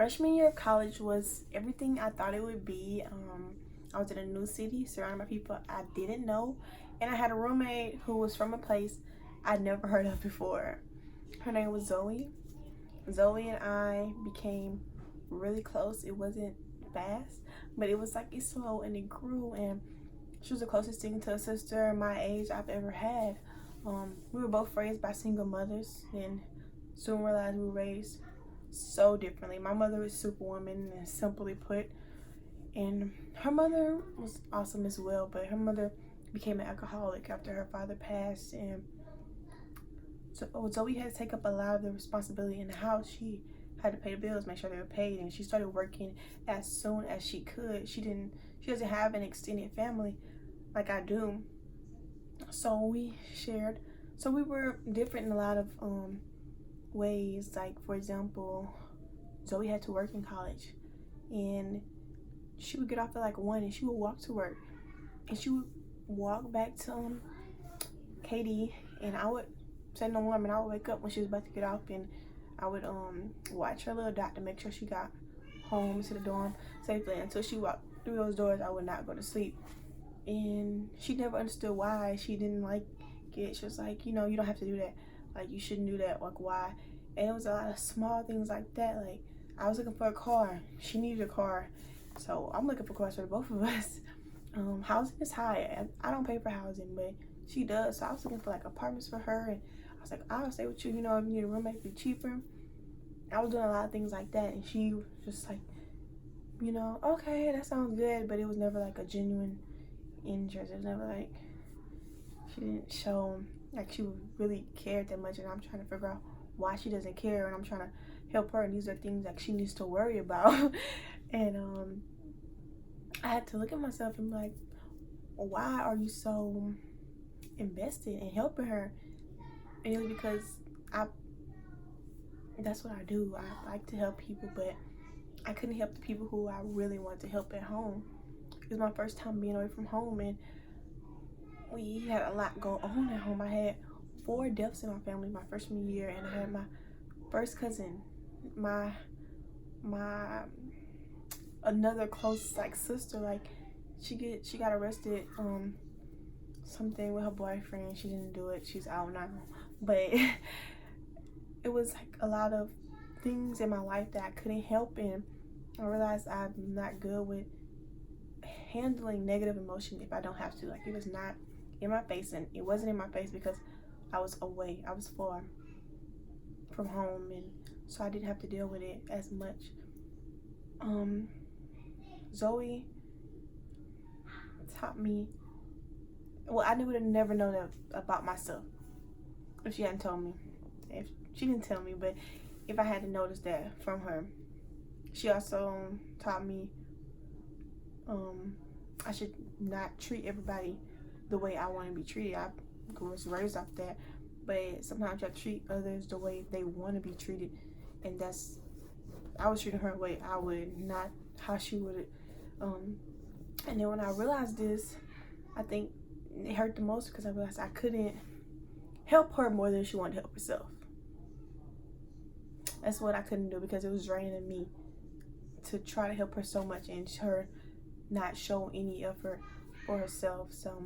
Freshman year of college was everything I thought it would be. I was in a new city, surrounded by people I didn't know, and I had a roommate who was from a place I'd never heard of before. Her name was Zoe. Zoe and I became really close. It wasn't fast, but it was like it slowed and it grew, and she was the closest thing to a sister my age I've ever had. We were both raised by single mothers, and soon realized we were raised so differently. My mother was superwoman, and simply put, and her mother was awesome as well, but her mother became an alcoholic after her father passed, and so Zoe had to take up a lot of the responsibility in the house. She had to pay the bills, make sure they were paid, and she started working as soon as she could. She doesn't have an extended family like I do, so we shared. So we were different in a lot of ways. Like, for example, Zoe had to work in college, and she would get off at like 1, and she would walk to work, and she would walk back to Katie, and I would set an alarm, and I would wake up when she was about to get off, and I would watch her little dot to make sure she got home to the dorm safely. Until she walked through those doors, I would not go to sleep. And she never understood why. She didn't like it. She was like, you don't have to do that. Like, you shouldn't do that. Like, why? And it was a lot of small things like that. Like, I was looking for a car. She needed a car. So I'm looking for cars for both of us. Housing is high. I don't pay for housing, but she does. So I was looking for like apartments for her, and I was like, I'll stay with you. If you need a roommate, it'd be cheaper. I was doing a lot of things like that, and she was just like, okay, that sounds good. But it was never like a genuine interest. It was never like she didn't show like she really cared that much, and I'm trying to figure out why she doesn't care, and I'm trying to help her, and these are things like she needs to worry about. And I had to look at myself and be like, why are you so invested in helping her? And it was because that's what I do. I like to help people, but I couldn't help the people who I really wanted to help at home. It was my first time being away from home, and we had a lot go on at home. I had 4 deaths in my family my freshman year, and I had my first cousin, my another close like sister, like she got arrested something with her boyfriend. She didn't do it. She's out now. But it was like a lot of things in my life that I couldn't help, and I realized I'm not good with handling negative emotion if I don't have to. Like, it was not in my face, and it wasn't in my face because I was away. I was far from home, and so I didn't have to deal with it as much. Zoe taught me, well, I would have never known that about myself if she hadn't told me. If she didn't tell me, but if I hadn't noticed that from her. She also taught me I should not treat everybody the way I want to be treated. I was raised off that, but sometimes you have to treat others the way they want to be treated, and I was treating her the way I would, not how she would. And then when I realized this, I think it hurt the most because I realized I couldn't help her more than she wanted to help herself. That's what I couldn't do, because it was draining me to try to help her so much and her not show any effort for herself. So,